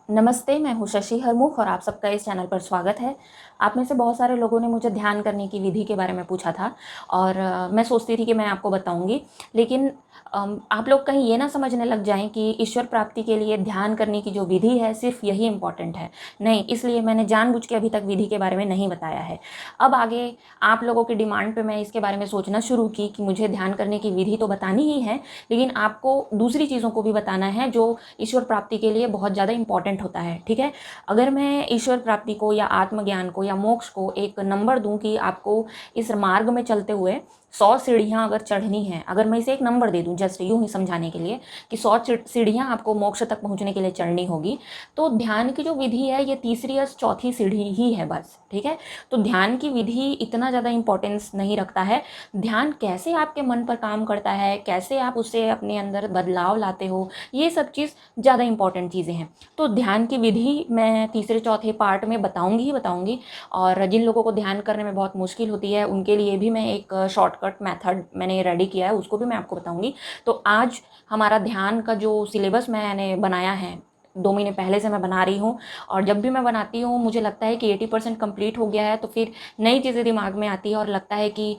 नमस्ते, मैं हूँ शशि हरमुख और आप सबका इस चैनल पर स्वागत है। आप में से बहुत सारे लोगों ने मुझे ध्यान करने की विधि के बारे में पूछा था और मैं सोचती थी कि मैं आपको बताऊँगी, लेकिन आप लोग कहीं ये ना समझने लग जाएँ कि ईश्वर प्राप्ति के लिए ध्यान करने की जो विधि है, सिर्फ़ यही इम्पॉर्टेंट है। नहीं, इसलिए मैंने जानबूझ के अभी तक विधि के बारे में नहीं बताया है। अब आगे आप लोगों की डिमांड पे मैं इसके बारे में सोचना शुरू की कि मुझे ध्यान करने की विधि तो बतानी ही है, लेकिन आपको दूसरी चीज़ों को भी बताना है जो ईश्वर प्राप्ति के लिए बहुत ज़्यादा इम्पॉर्टेंट होता है, ठीक है? अगर मैं ईश्वर प्राप्ति को या आत्मज्ञान को या मोक्ष को एक नंबर दूँ कि आपको इस मार्ग में चलते हुए 100 सीढ़ियाँ अगर चढ़नी हैं, अगर मैं इसे एक नंबर दे दूँ जस्ट यूँ ही समझाने के लिए कि 100 सीढ़ियाँ आपको मोक्ष तक पहुँचने के लिए चढ़नी होगी, तो ध्यान की जो विधि है ये तीसरी या चौथी सीढ़ी ही है बस, ठीक है? तो ध्यान की विधि इतना ज़्यादा इम्पोर्टेंस नहीं रखता है। ध्यान कैसे आपके मन पर काम करता है, कैसे आप उससे अपने अंदर बदलाव लाते हो, ये सब चीज़ ज़्यादा इम्पॉर्टेंट चीज़ें हैं। तो ध्यान की विधि मैं तीसरे चौथे पार्ट में बताऊँगी ही बताऊँगी, और जिन लोगों को ध्यान करने में बहुत मुश्किल होती है उनके लिए भी मैं एक शॉर्टकट मेथड मैंने रेडी किया है, उसको भी मैं आपको बताऊँगी। तो आज हमारा ध्यान का जो सिलेबस मैंने बनाया है, 2 महीने पहले से मैं बना रही हूँ, और जब भी मैं बनाती हूँ मुझे लगता है कि 80% कंप्लीट हो गया है, तो फिर नई चीज़ें दिमाग में आती है और लगता है कि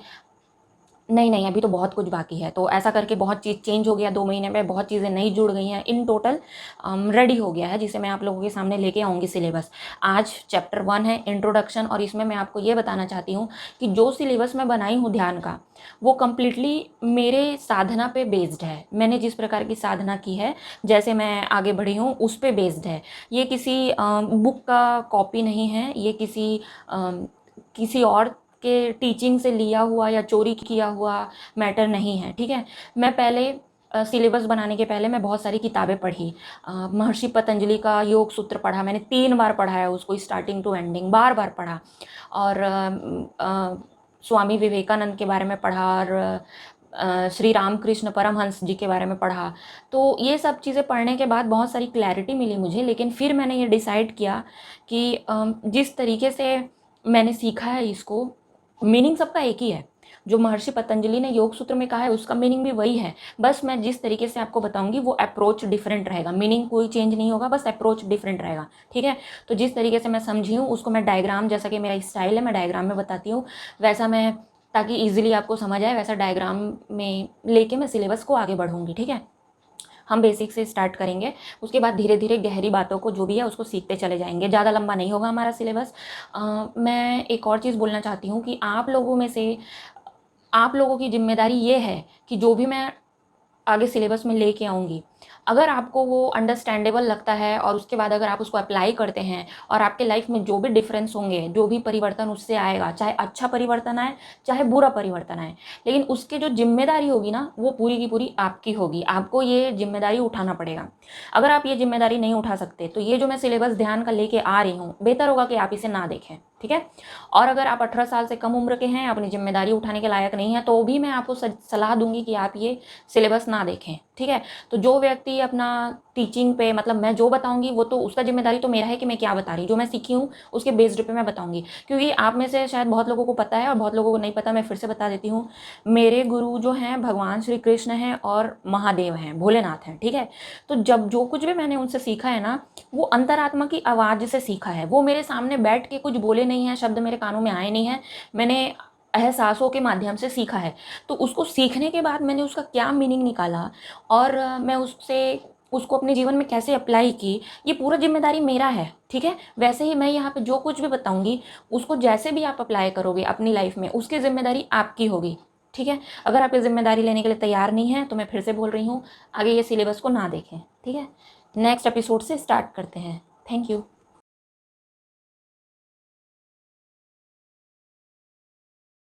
नहीं, नहीं, अभी तो बहुत कुछ बाकी है। तो ऐसा करके बहुत चीज़ चेंज हो गया 2 महीने में, बहुत चीज़ें नई जुड़ गई हैं। इन टोटल रेडी हो गया है, जिसे मैं आप लोगों के सामने लेके आऊँगी सिलेबस। आज चैप्टर 1 है इंट्रोडक्शन, और इसमें मैं आपको ये बताना चाहती हूँ कि जो सिलेबस मैं बनाई हूँ ध्यान का, वो कंप्लीटली मेरे साधना पे बेस्ड है। मैंने जिस प्रकार की साधना की है, जैसे मैं आगे बढ़ी हूँ, उस पे बेस्ड है। ये किसी बुक का कॉपी नहीं है, ये किसी और के टीचिंग से लिया हुआ या चोरी किया हुआ मैटर नहीं है, ठीक है? मैं पहले सिलेबस बनाने के पहले मैं बहुत सारी किताबें पढ़ी। महर्षि पतंजलि का योग सूत्र पढ़ा, मैंने 3 बार पढ़ा है उसको, स्टार्टिंग टू एंडिंग बार-बार पढ़ा। और स्वामी विवेकानंद के बारे में पढ़ा, और श्री रामकृष्ण परमहंस जी के बारे में पढ़ा। तो ये सब चीज़ें पढ़ने के बाद बहुत सारी क्लैरिटी मिली मुझे, लेकिन फिर मैंने ये डिसाइड किया कि जिस तरीके से मैंने सीखा है इसको, मीनिंग सबका एक ही है। जो महर्षि पतंजलि ने योग सूत्र में कहा है उसका मीनिंग भी वही है, बस मैं जिस तरीके से आपको बताऊंगी वो अप्रोच डिफरेंट रहेगा। मीनिंग कोई चेंज नहीं होगा, बस अप्रोच डिफरेंट रहेगा, ठीक है? तो जिस तरीके से मैं समझी हूँ उसको मैं डायग्राम, जैसा कि मेरा स्टाइल है मैं डायग्राम में बताती हूँ, वैसा मैं, ताकि ईजिली आपको समझ आए, वैसा डायग्राम में लेके मैं सिलेबस को आगे बढ़ूंगी, ठीक है? हम बेसिक से स्टार्ट करेंगे, उसके बाद धीरे धीरे गहरी बातों को जो भी है उसको सीखते चले जाएंगे। ज़्यादा लंबा नहीं होगा हमारा सिलेबस। मैं एक और चीज़ बोलना चाहती हूँ कि आप लोगों में से, आप लोगों की जिम्मेदारी ये है कि जो भी मैं आगे सिलेबस में लेके आऊँगी, अगर आपको वो अंडरस्टैंडेबल लगता है और उसके बाद अगर आप उसको अप्लाई करते हैं और आपके लाइफ में जो भी डिफरेंस होंगे, जो भी परिवर्तन उससे आएगा, चाहे अच्छा परिवर्तन आए, चाहे बुरा परिवर्तन आए, लेकिन उसकी जो जिम्मेदारी होगी ना, वो पूरी की पूरी आपकी होगी। आपको ये जिम्मेदारी उठाना पड़ेगा। अगर आप ये जिम्मेदारी नहीं उठा सकते, तो ये जो मैं सिलेबस ध्यान का लेके आ रही हूँ, बेहतर होगा कि आप इसे ना देखें, ठीक है? और अगर आप 18 साल से कम उम्र के हैं, अपनी जिम्मेदारी उठाने के लायक नहीं है, तो भी मैं आपको सलाह दूंगी कि आप ये सिलेबस ना देखें, ठीक है? तो जो व्यक्ति अपना टीचिंग पे, मतलब मैं जो बताऊंगी वो तो उसका जिम्मेदारी तो मेरा है कि मैं क्या बता रही हूँ, जो मैं सीखी हूँ उसके बेस्ड पे मैं बताऊंगी। क्योंकि आप में से शायद बहुत लोगों को पता है और बहुत लोगों को नहीं पता, मैं फिर से बता देती हूँ। मेरे गुरु जो हैं भगवान श्री कृष्ण हैं और महादेव हैं, भोलेनाथ हैं, ठीक है? तो जब जो कुछ भी मैंने उनसे सीखा है ना, वो अंतरात्मा की आवाज़ से सीखा है। वो मेरे सामने बैठ के कुछ बोले नहीं है, शब्द मेरे कानों में आए नहीं हैं, मैंने एहसासों के माध्यम से सीखा है। तो उसको सीखने के बाद मैंने उसका क्या मीनिंग निकाला और मैं उसको अपने जीवन में कैसे अप्लाई की, ये पूरा जिम्मेदारी मेरा है, ठीक है? वैसे ही मैं यहाँ पे जो कुछ भी बताऊंगी उसको जैसे भी आप अप्लाई करोगे अपनी लाइफ में, उसकी जिम्मेदारी आपकी होगी, ठीक है? अगर आप ये जिम्मेदारी लेने के लिए तैयार नहीं हैं, तो मैं फिर से बोल रही हूँ, आगे ये सिलेबस को ना देखें, ठीक है? नेक्स्ट एपिसोड से स्टार्ट करते हैं। Thank you.